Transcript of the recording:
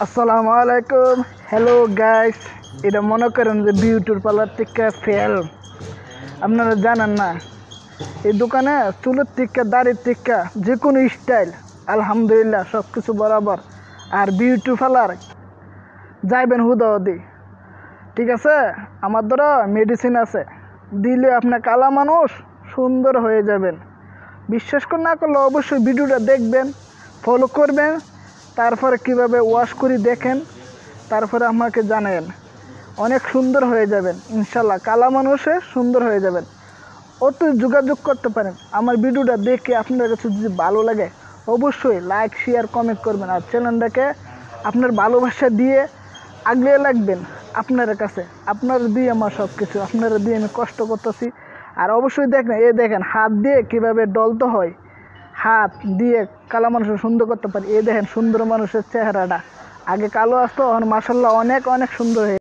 আসসালামু আলাইকুম। Hello guys, এটা মনে করেন যে বিউটির পার্লার থেকে ফেল। আপনারা জানেন না, এই দোকানে চুলের থেকে দাড়ির থেকে যে কোনো স্টাইল আলহামদুলিল্লাহ সব কিছু বরাবর। আর বিউটি পার্লার যাইবেন হুদাহুদি, ঠিক আছে। আমার দ্বারা মেডিসিন আছে, দিলে আপনার কালা মানুষ সুন্দর হয়ে যাবেন। বিশ্বাস না করলে অবশ্যই ভিডিওটা দেখবেন, ফলো করবেন, তারপরে কিভাবে ওয়াশ করি দেখেন, তারপরে আমাকে জানাবেন। অনেক সুন্দর হয়ে যাবেন ইনশাল্লাহ, কালা মানুষে সুন্দর হয়ে যাবেন। অত যোগাযোগ করতে পারেন। আমার ভিডিওটা দেখে আপনার কাছে যদি ভালো লাগে অবশ্যই লাইক শেয়ার কমেন্ট করবেন, আর চ্যানেলটাকে আপনার ভালোবাসা দিয়ে আগলিয়ে লাগবেন। আপনার কাছে আপনারা দিয়ে আমার সব কিছু, আপনারা দিয়ে আমি কষ্ট করতেছি। আর অবশ্যই দেখেন, দেখেন হাত দিয়ে কীভাবে ডলতে হয়, হাত দিয়ে কালো মানুষের সুন্দর করতে পারি। দেখেন সুন্দর মানুষের চেহারাটা, আগে কালো আসতো, এখন মাসাল্লাহ অনেক অনেক সুন্দর হয়ে